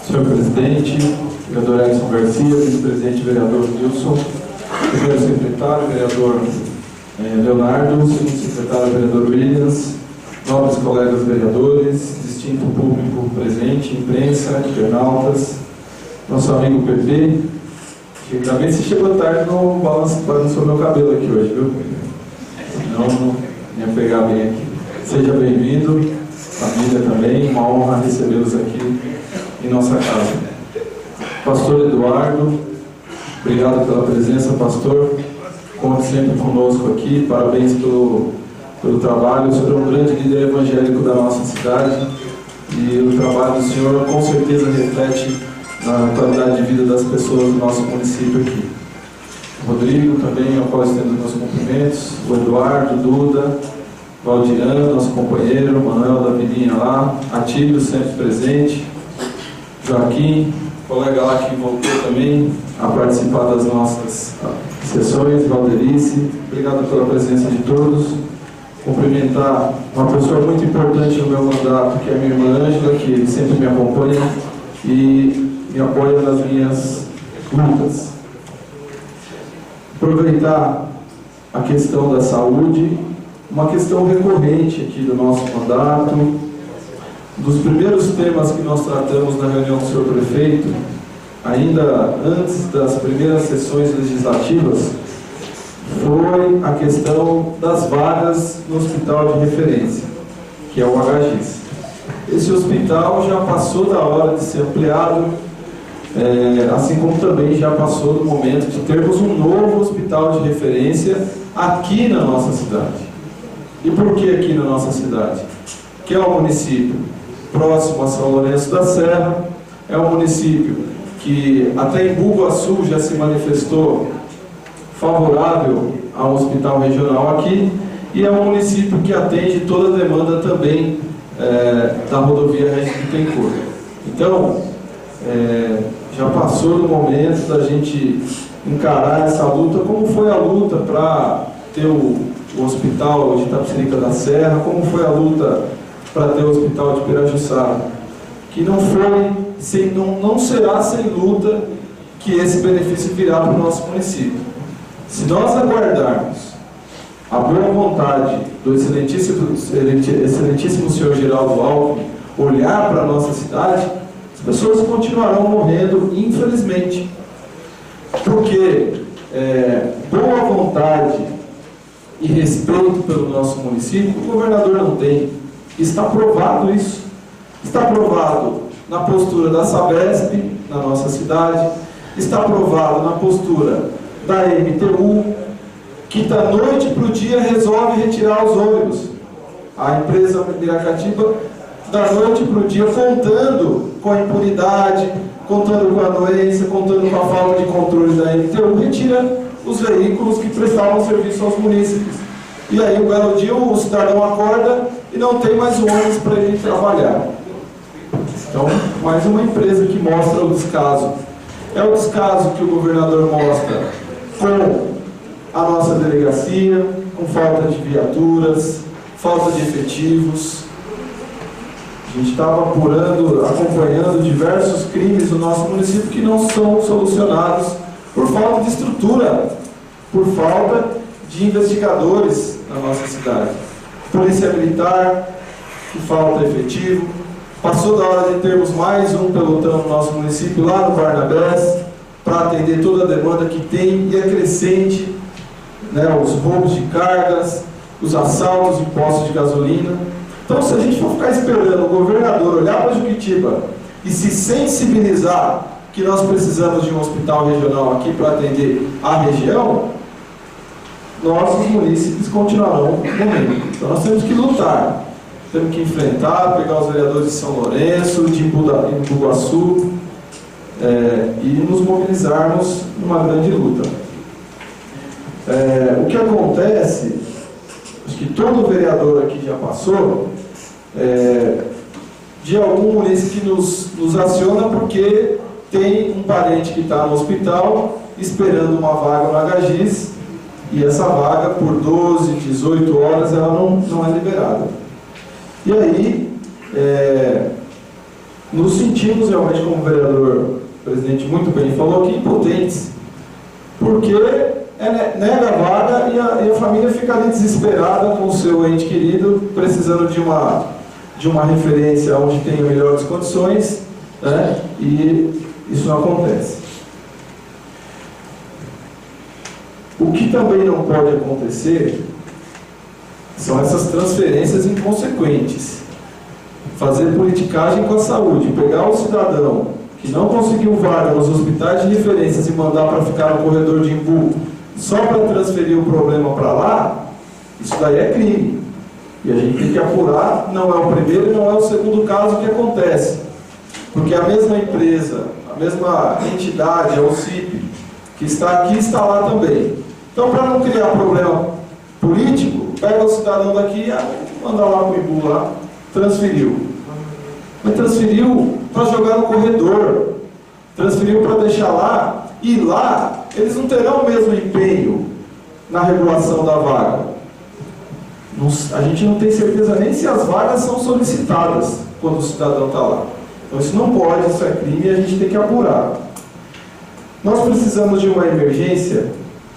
Senhor presidente, vereador Edson Garcia, vice-presidente, vereador Wilson, primeiro secretário, vereador Leonardo, segundo secretário, vereador Williams, nobres colegas vereadores, distinto público presente, imprensa, internautas, nosso amigo Pepe, que também se chegou tarde, não balançou meu cabelo aqui hoje, viu? Senão não ia pegar bem aqui. Seja bem-vindo, família também, uma honra recebê-los aqui em nossa casa. Pastor Eduardo, obrigado pela presença, pastor. Conte sempre conosco aqui, parabéns pelo trabalho. O senhor é um grande líder evangélico da nossa cidade e o trabalho do senhor com certeza reflete na qualidade de vida das pessoas do nosso município aqui. O Rodrigo também, ao qual estendo meus cumprimentos, o Eduardo, Duda, Valdirano, nosso companheiro, Manuel da Vilinha lá, Atílio, sempre presente, Joaquim, colega lá que voltou também a participar das nossas sessões, Valderice, obrigado pela presença de todos. Cumprimentar uma pessoa muito importante no meu mandato, que é a minha irmã Ângela, que sempre me acompanha e me apoia nas minhas lutas. Aproveitar a questão da saúde, uma questão recorrente aqui do nosso mandato. Um dos primeiros temas que nós tratamos na reunião do senhor prefeito, ainda antes das primeiras sessões legislativas, foi a questão das vagas no hospital de referência, que é o HGIS. Esse hospital já passou da hora de ser ampliado, assim como também já passou do momento de termos um novo hospital de referência aqui na nossa cidade. E por que aqui na nossa cidade? Que é um município próximo a São Lourenço da Serra, é um município que até em Bugaçu já se manifestou favorável a um hospital regional aqui, e é um município que atende toda a demanda também da rodovia Regis Bittencourt. Então, já passou do momento da gente encarar essa luta, como foi a luta para ter o hospital de Itapecerica da Serra, como foi a luta para ter o hospital de Pirajussara, que não será sem luta que esse benefício virá para o nosso município. Se nós aguardarmos a boa vontade do excelentíssimo senhor Geraldo Alckmin olhar para a nossa cidade, as pessoas continuarão morrendo, infelizmente, porque boa vontade e respeito pelo nosso município o governador não tem. Está provado isso. Está provado na postura da Sabesp na nossa cidade, está provado na postura da MTU, que da noite para o dia resolve retirar os ônibus. A empresa Miracatiba, da noite para o dia, contando com a impunidade, contando com a doença, contando com a falta de controle da MTU, retira os veículos que prestavam serviço aos munícipes. E aí, um belo dia, o cidadão acorda e não tem mais ônibus para ele trabalhar. Então, mais uma empresa que mostra o descaso. É o descaso que o governador mostra com a nossa delegacia, com falta de viaturas, falta de efetivos. A gente estava apurando, acompanhando diversos crimes no nosso município que não são solucionados por falta de estrutura, por falta de investigadores na nossa cidade. Polícia Militar, que falta efetivo. Passou da hora de termos mais um pelotão no nosso município, lá no Barnabés, para atender toda a demanda que tem e é crescente, né, os roubos de cargas, os assaltos em postos de gasolina. Então, se a gente for ficar esperando o governador olhar para Juquitiba e se sensibilizar que nós precisamos de um hospital regional aqui para atender a região, nossos munícipes continuarão morrendo. Então, nós temos que lutar. Temos que enfrentar, pegar os vereadores de São Lourenço, de Bugaçu, e nos mobilizarmos numa grande luta. O que acontece, acho que todo vereador aqui já passou, de algum munícipe que nos aciona porque tem um parente que está no hospital esperando uma vaga no HGIS, e essa vaga, por 12, 18 horas, ela não é liberada. E aí, nos sentimos realmente, como o vereador presidente muito bem falou aqui, impotentes, porque nega a vaga e a família fica ali desesperada com o seu ente querido, precisando de uma referência onde tenha melhores condições, né? E isso não acontece. O que também não pode acontecer são essas transferências inconsequentes. Fazer politicagem com a saúde, pegar o cidadão que não conseguiu vaga nos hospitais de referências e mandar para ficar no corredor de Imbu só para transferir o problema para lá, isso daí é crime. E a gente tem que apurar, não é o primeiro e não é o segundo caso que acontece. Porque a mesma empresa, a mesma entidade, a OCIP, que está aqui, está lá também. Então, para não criar problema político, pega o cidadão daqui e manda lá para o Imbu lá, transferiu. Mas transferiu para jogar no corredor, transferiu para deixar lá, e lá eles não terão o mesmo empenho na regulação da vaga. A gente não tem certeza nem se as vagas são solicitadas quando o cidadão está lá. Então isso não pode, isso é crime e a gente tem que apurar. Nós precisamos de uma emergência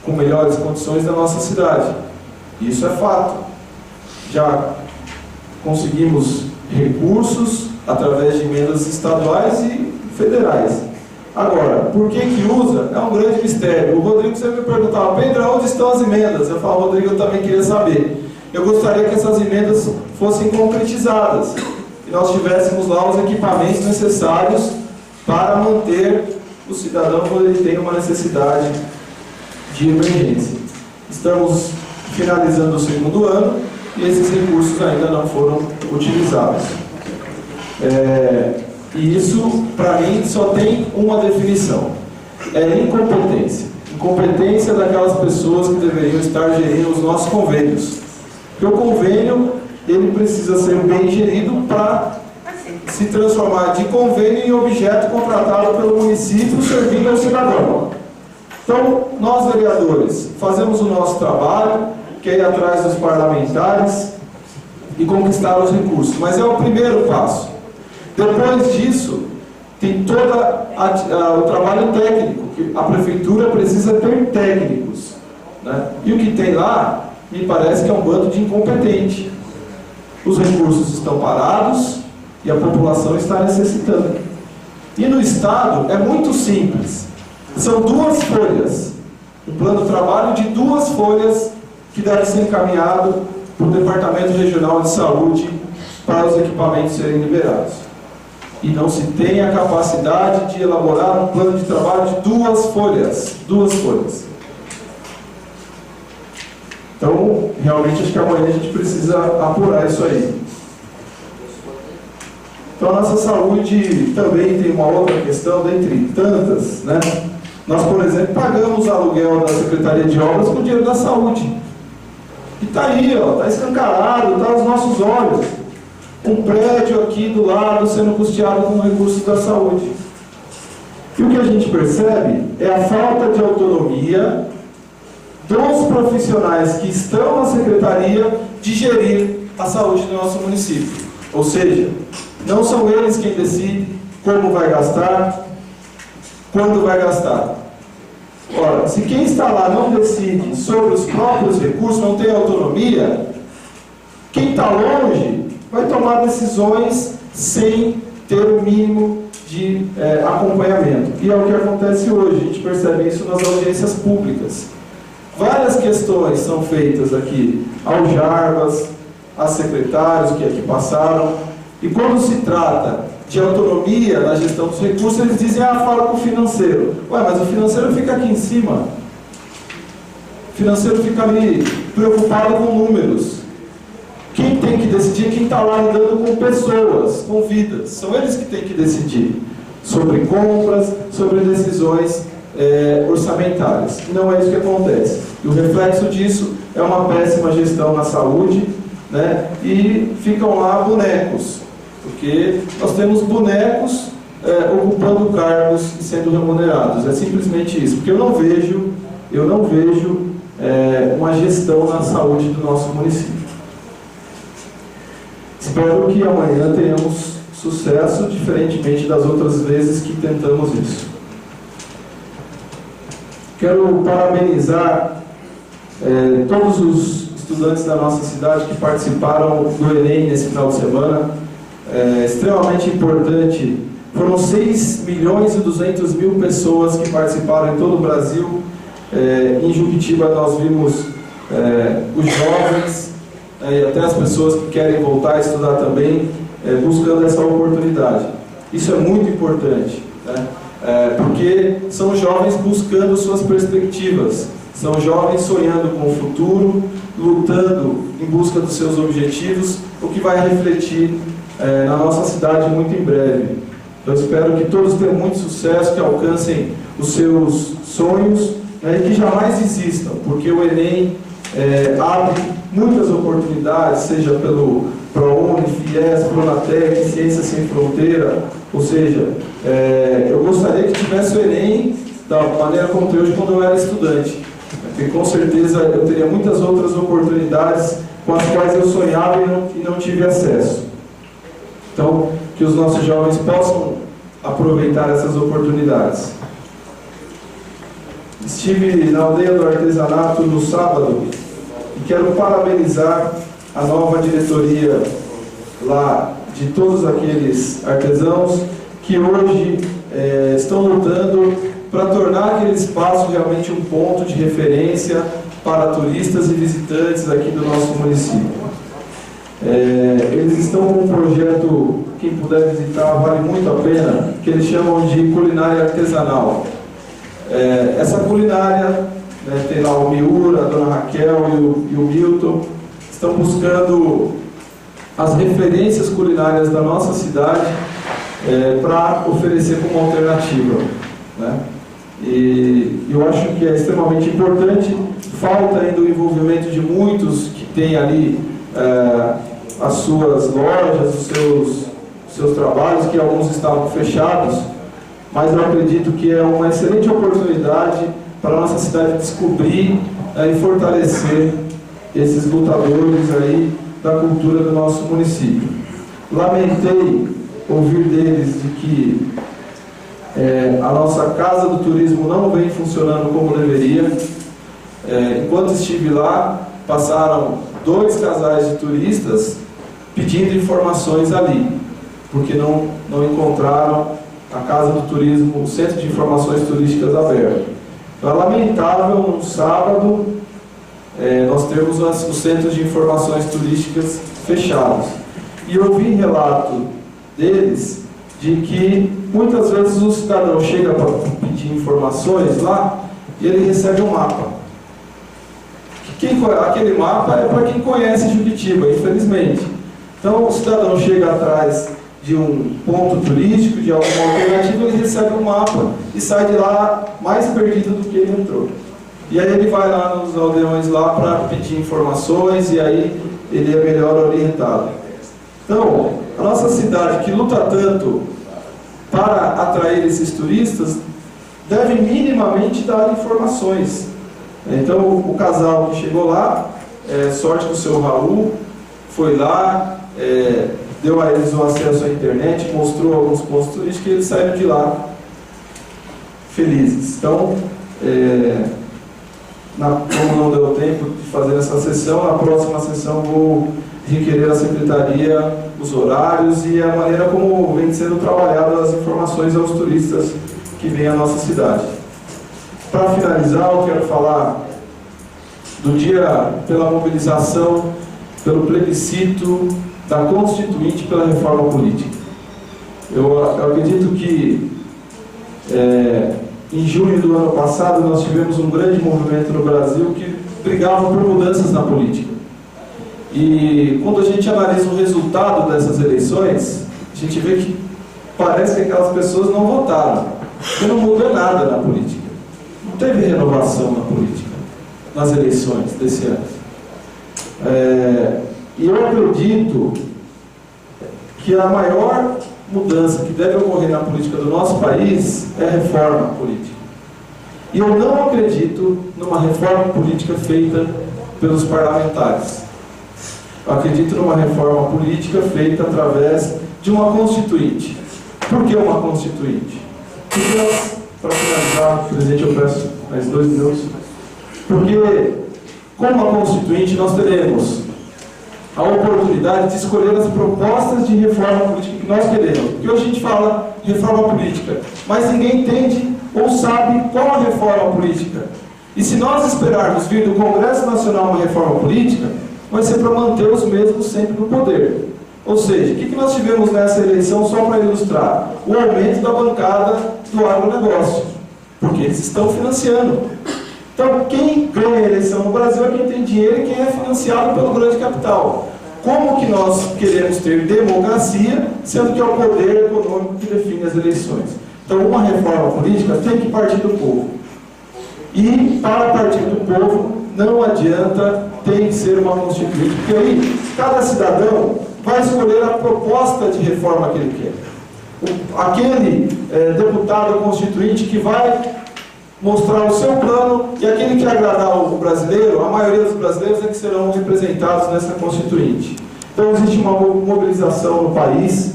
com melhores condições da nossa cidade. Isso é fato. Já conseguimos recursos através de emendas estaduais e federais. Agora, por que usa? É um grande mistério. O Rodrigo sempre me perguntava: Pedro, onde estão as emendas? Eu falo: Rodrigo, eu também queria saber. Eu gostaria que essas emendas fossem concretizadas e nós tivéssemos lá os equipamentos necessários para manter o cidadão quando ele tem uma necessidade de emergência. Estamos finalizando o segundo ano e esses recursos ainda não foram utilizados. E isso, para mim, só tem uma definição: é incompetência. Incompetência daquelas pessoas que deveriam estar gerindo os nossos convênios. Porque o convênio, ele precisa ser bem gerido para se transformar de convênio em objeto contratado pelo município servindo ao cidadão. Então, nós vereadores fazemos o nosso trabalho, que é ir atrás dos parlamentares e conquistar os recursos, mas é o primeiro passo. Depois disso, tem todo o trabalho técnico, que a prefeitura precisa ter técnicos, né? E o que tem lá, me parece que é um bando de incompetente. Os recursos estão parados e a população está necessitando. E no Estado é muito simples. São 2 folhas. Um plano de trabalho de 2 folhas que deve ser encaminhado para o Departamento Regional de Saúde para os equipamentos serem liberados. E não se tem a capacidade de elaborar um plano de trabalho de 2 folhas. 2 folhas. Então, realmente, acho que amanhã a gente precisa apurar isso aí. Então, a nossa saúde também tem uma outra questão, dentre tantas, né? Nós, por exemplo, pagamos o aluguel da Secretaria de Obras com o dinheiro da saúde. E está aí, está escancarado, está aos nossos olhos. Um prédio aqui do lado sendo custeado com recursos da saúde. E o que a gente percebe é a falta de autonomia dos profissionais que estão na secretaria de gerir a saúde do nosso município. Ou seja, não são eles quem decidem como vai gastar, quando vai gastar. Ora, se quem está lá não decide sobre os próprios recursos, não tem autonomia, quem está longe vai tomar decisões sem ter o mínimo de acompanhamento. E é o que acontece hoje, a gente percebe isso nas audiências públicas. Várias questões são feitas aqui ao Jarbas, a secretários que aqui passaram, e quando se trata de autonomia na gestão dos recursos, eles dizem: fala com o financeiro. Ué, mas o financeiro fica aqui em cima. O financeiro fica ali preocupado com números. Quem tem que decidir é quem está lá lidando com pessoas, com vidas. São eles que têm que decidir sobre compras, sobre decisões orçamentárias. Não é isso que acontece. E o reflexo disso é uma péssima gestão na saúde, né? E ficam lá bonecos, porque nós temos bonecos ocupando cargos e sendo remunerados. É simplesmente isso, porque eu não vejo uma gestão na saúde do nosso município. Espero que amanhã tenhamos sucesso, diferentemente das outras vezes que tentamos isso. Quero parabenizar todos os estudantes da nossa cidade que participaram do Enem nesse final de semana. Extremamente importante. Foram 6.200.000 pessoas que participaram em todo o Brasil. Em Juquitiba nós vimos os jovens e até as pessoas que querem voltar a estudar também, buscando essa oportunidade. Isso é muito importante, né? Porque são jovens buscando suas perspectivas, são jovens sonhando com o futuro, lutando em busca dos seus objetivos, o que vai refletir na nossa cidade muito em breve. Eu espero que todos tenham muito sucesso, que alcancem os seus sonhos, né, e que jamais desistam, porque o Enem abre muitas oportunidades, seja pelo ProUni, FIES, Pronatec, Ciência Sem Fronteira, ou seja, eu gostaria que tivesse o Enem da maneira como tem hoje quando eu era estudante, porque com certeza eu teria muitas outras oportunidades com as quais eu sonhava e não tive acesso. Então, que os nossos jovens possam aproveitar essas oportunidades. Estive na aldeia do artesanato no sábado e quero parabenizar a nova diretoria lá de todos aqueles artesãos que hoje estão lutando para tornar aquele espaço realmente um ponto de referência para turistas e visitantes aqui do nosso município. Eles estão com um projeto, quem puder visitar vale muito a pena, que eles chamam de culinária artesanal. Essa culinária, tem lá o Miura, a dona Raquel e o Milton, estão buscando as referências culinárias da nossa cidade para oferecer como alternativa, né? E eu acho que é extremamente importante. Falta ainda o envolvimento de muitos que têm ali as suas lojas, os seus trabalhos, que alguns estavam fechados, mas eu acredito que é uma excelente oportunidade para a nossa cidade descobrir e fortalecer esses lutadores aí da cultura do nosso município. Lamentei ouvir deles de que a nossa Casa do Turismo não vem funcionando como deveria. Enquanto estive lá, passaram 2 casais de turistas pedindo informações ali, porque não encontraram a Casa do Turismo, o Centro de Informações Turísticas aberto. Então é lamentável, no sábado, nós temos os Centros de Informações Turísticas fechados. E eu vi relato deles de que muitas vezes o cidadão chega para pedir informações lá e ele recebe um mapa. Aquele mapa é para quem conhece Juquitiba, infelizmente. Então o cidadão chega atrás de um ponto turístico, de alguma alternativa, ele recebe um mapa e sai de lá mais perdido do que ele entrou. E aí ele vai lá nos aldeões lá para pedir informações e aí ele é melhor orientado. Então, a nossa cidade, que luta tanto para atrair esses turistas, deve minimamente dar informações. Então, o casal que chegou lá, sorte do seu Raul, foi lá, deu a eles o acesso à internet, mostrou alguns pontos turísticos e eles saíram de lá felizes. Então, como não deu tempo de fazer essa sessão, na próxima sessão vou requerer à Secretaria os horários e a maneira como vem sendo trabalhadas as informações aos turistas que vêm à nossa cidade. Para finalizar, eu quero falar do dia pela mobilização, pelo plebiscito da Constituinte pela reforma política. Eu acredito que em junho do ano passado nós tivemos um grande movimento no Brasil que brigava por mudanças na política. E quando a gente analisa o resultado dessas eleições, a gente vê que parece que aquelas pessoas não votaram, porque não mudou nada na política. Não teve renovação na política, nas eleições desse ano. E eu acredito que a maior mudança que deve ocorrer na política do nosso país é a reforma política. E eu não acredito numa reforma política feita pelos parlamentares. Eu acredito numa reforma política feita através de uma constituinte. Por que uma constituinte? Porque nós, para finalizar, presidente, eu peço mais 2 minutos. Porque, com uma constituinte, nós teremos a oportunidade de escolher as propostas de reforma política que nós queremos. Porque hoje a gente fala reforma política, mas ninguém entende ou sabe qual a reforma política. E se nós esperarmos vir do Congresso Nacional uma reforma política, vai ser para manter os mesmos sempre no poder. Ou seja, o que nós tivemos nessa eleição, só para ilustrar? O aumento da bancada do agronegócio, porque eles estão financiando. Então, quem ganha a eleição no Brasil é quem tem dinheiro e quem é financiado pelo grande capital. Como que nós queremos ter democracia, sendo que é o poder econômico que define as eleições? Então, uma reforma política tem que partir do povo. E, para partir do povo, não adianta, tem que ser uma constituinte, porque aí, cada cidadão vai escolher a proposta de reforma que ele quer. Aquele deputado constituinte que vai mostrar o seu plano, e aquele que agradar o brasileiro, a maioria dos brasileiros é que serão representados nessa constituinte. Então existe uma mobilização no país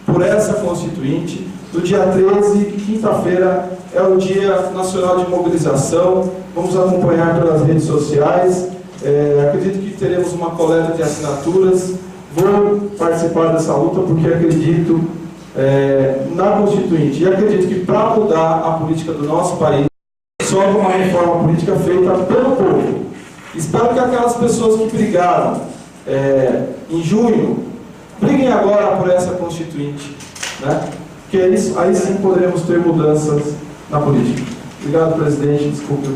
por essa constituinte. Do dia 13, quinta-feira, é o Dia Nacional de Mobilização. Vamos acompanhar pelas redes sociais. Acredito que teremos uma coleta de assinaturas. Vou participar dessa luta porque acredito na constituinte. E acredito que para mudar a política do nosso país, só com uma reforma política feita pelo povo. Espero que aquelas pessoas que brigaram em junho, briguem agora por essa constituinte, né? Porque aí sim poderemos ter mudanças na política. Obrigado, presidente. Desculpe.